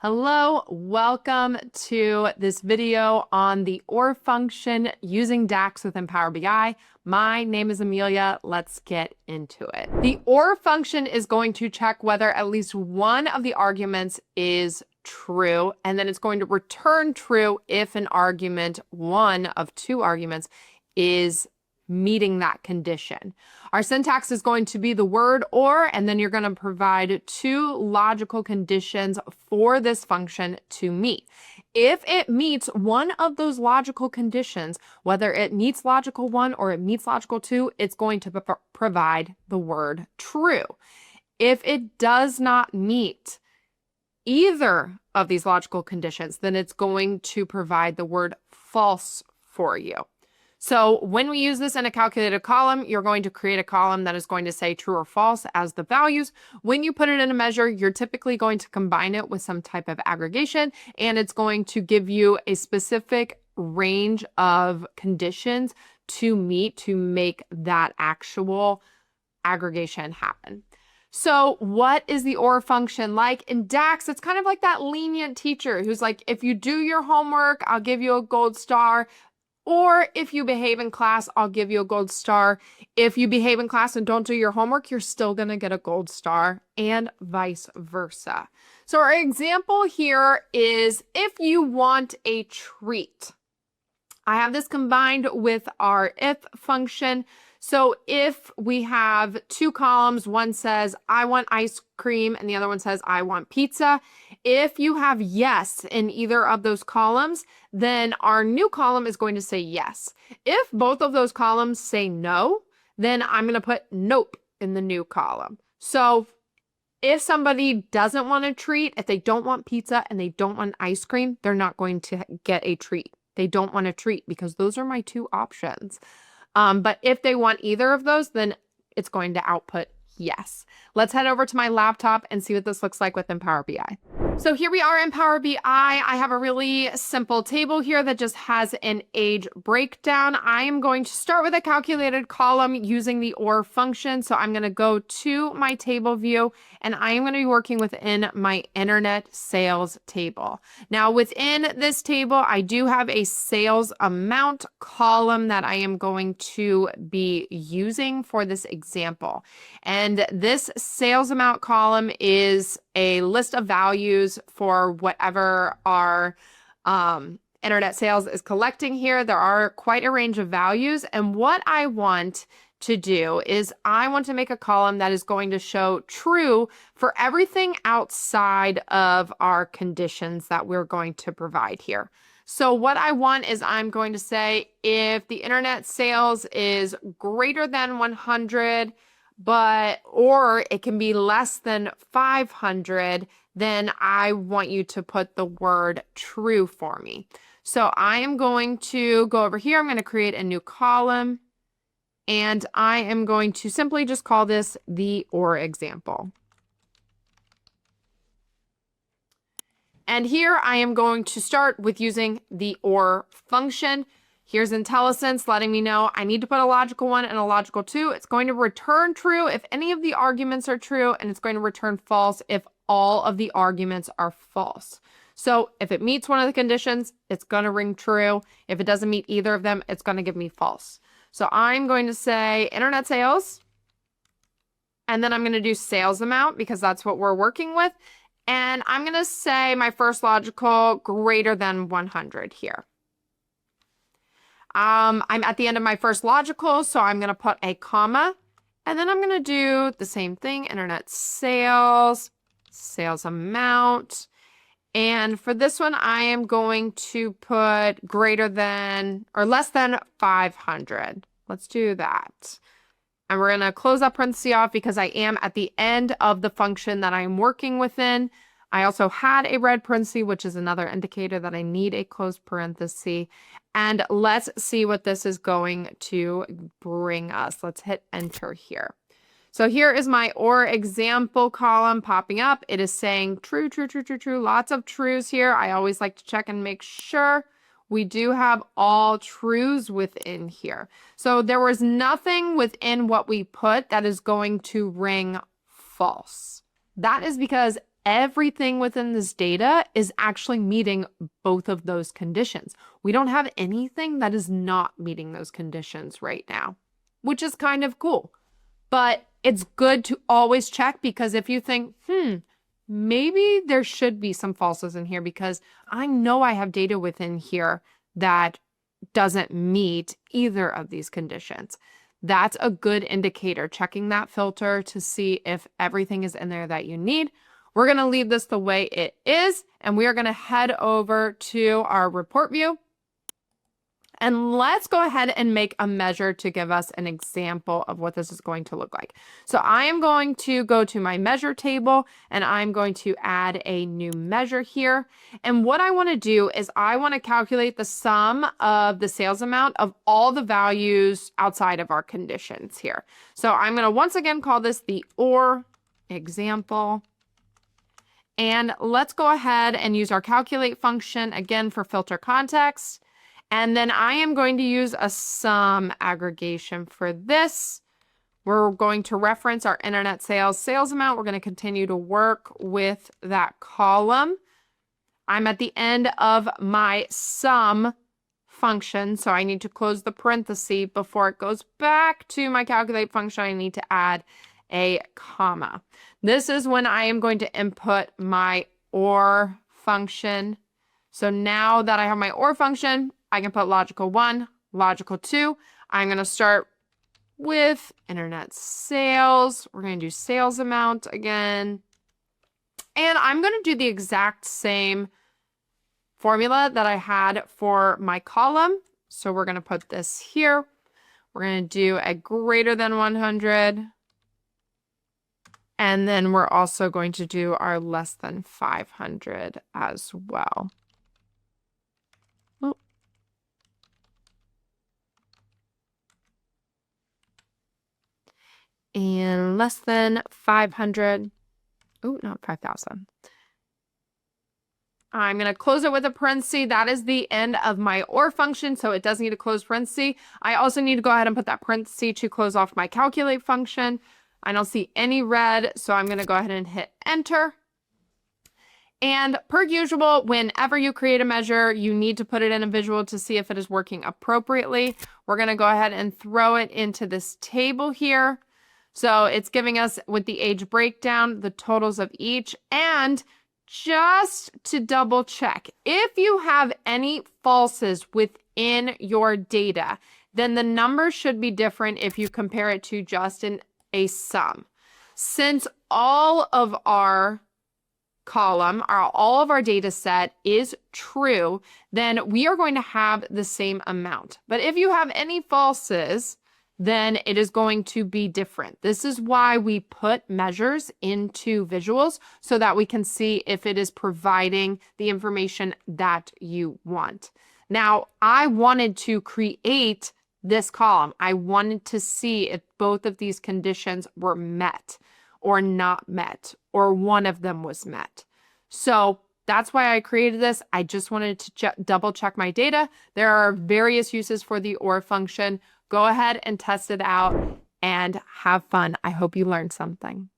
Hello, welcome to this video on the OR function using DAX within Power BI. My name is Amelia. Let's get into it. The OR function is going to check whether at least one of the arguments is true, and then it's going to return true if an argument, one of two arguments, is meeting that condition. Our syntax is going to be the word or, and then you're going to provide two logical conditions for this function to meet. If it meets one of those logical conditions, whether it meets logical 1 or it meets logical 2, it's going to provide the word true. If it does not meet either of these logical conditions, then it's going to provide the word false for you. So when we use this in a calculated column, you're going to create a column that is going to say true or false as the values. When you put it in a measure, you're typically going to combine it with some type of aggregation, and it's going to give you a specific range of conditions to meet to make that actual aggregation happen. So what is the OR function like? In DAX, it's kind of like that lenient teacher who's like, if you do your homework, I'll give you a gold star. Or if you behave in class, I'll give you a gold star. If you behave in class and don't do your homework, you're still going to get a gold star, and vice versa. So our example here is if you want a treat. I have this combined with our if function. So if we have two columns, one says, I want ice cream, and the other one says, I want pizza. If you have yes in either of those columns, then our new column is going to say yes. If both of those columns say no, then I'm going to put nope in the new column. So if somebody doesn't want a treat, if they don't want pizza and they don't want ice cream, they're not going to get a treat. They don't want a treat because those are my two options. But if they want either of those, then it's going to output yes. Let's head over to my laptop and see what this looks like within Power BI. So here we are in Power BI. I have a really simple table here that just has an age breakdown. I am going to start with a calculated column using the OR function. So I'm going to go to my table view, and I am going to be working within my internet sales table. Now within this table, I do have a sales amount column that I am going to be using for this example. And this sales amount column is a list of values for whatever our internet sales is collecting here. There are quite a range of values. And what I want to do is I want to make a column that is going to show true for everything outside of our conditions that we're going to provide here. So what I want is I'm going to say if the internet sales is greater than 100, or it can be less than 500, then I want you to put the word true for me. So I am going to go over here. I'm going to create a new column, and I am going to simply just call this the OR example. And here I am going to start with using the OR function. Here's IntelliSense letting me know I need to put a logical 1 and a logical 2. It's going to return true if any of the arguments are true, and it's going to return false if all of the arguments are false. So if it meets one of the conditions, it's going to ring true. If it doesn't meet either of them, it's going to give me false. So I'm going to say internet sales, and then I'm going to do sales amount because that's what we're working with. And I'm going to say my first logical greater than 100 here. I'm at the end of my first logical, so I'm going to put a comma, and then I'm going to do the same thing, internet sales, sales amount. And for this one, I am going to put greater than or less than 500. Let's do that. And we're going to close that parenthesis off because I am at the end of the function that I'm working within. I also had a red parenthesis, which is another indicator that I need a closed parenthesis. And let's see what this is going to bring us. Let's hit enter here. So here is my OR example column popping up. It is saying true, true, true, true, true. Lots of trues here. I always like to check and make sure we do have all trues within here. So there was nothing within what we put that is going to ring false. That is because everything within this data is actually meeting both of those conditions. We don't have anything that is not meeting those conditions right now, which is kind of cool. But it's good to always check, because if you think, maybe there should be some falses in here because I know I have data within here that doesn't meet either of these conditions. That's a good indicator, checking that filter to see if everything is in there that you need. We're going to leave this the way it is, and we are going to head over to our report view. And let's go ahead and make a measure to give us an example of what this is going to look like. So I am going to go to my measure table, and I'm going to add a new measure here. And what I want to do is I want to calculate the sum of the sales amount of all the values outside of our conditions here. So I'm going to once again call this the OR example. And let's go ahead and use our calculate function again for filter context. And then I am going to use a sum aggregation for this. We're going to reference our internet sales amount. We're going to continue to work with that column. I'm at the end of my sum function, so I need to close the parenthesis. Before it goes back to my calculate function, I need to add a comma. This is when I am going to input my OR function. So now that I have my OR function, I can put logical 1, logical 2. I'm going to start with internet sales. We're going to do sales amount again. And I'm going to do the exact same formula that I had for my column. So we're going to put this here. We're going to do a greater than 100. And then we're also going to do our less than 500 as well. And less than 500. Oh, not 5,000. I'm going to close it with a parenthesis. That is the end of my OR function, so it does need a close parenthesis. I also need to go ahead and put that parenthesis to close off my calculate function. I don't see any red, so I'm going to go ahead and hit enter. And per usual, whenever you create a measure, you need to put it in a visual to see if it is working appropriately. We're going to go ahead and throw it into this table here. So it's giving us, with the age breakdown, the totals of each. And just to double check, if you have any falses within your data, then the number should be different if you compare it to just a sum. Since all of our column, all of our data set is true, then we are going to have the same amount. But if you have any falses, then it is going to be different. This is why we put measures into visuals, so that we can see if it is providing the information that you want. Now, I wanted to create this column. I wanted to see if both of these conditions were met or not met, or one of them was met. So that's why I created this. I just wanted to double check my data. There are various uses for the OR function. Go ahead and test it out and have fun. I hope you learned something.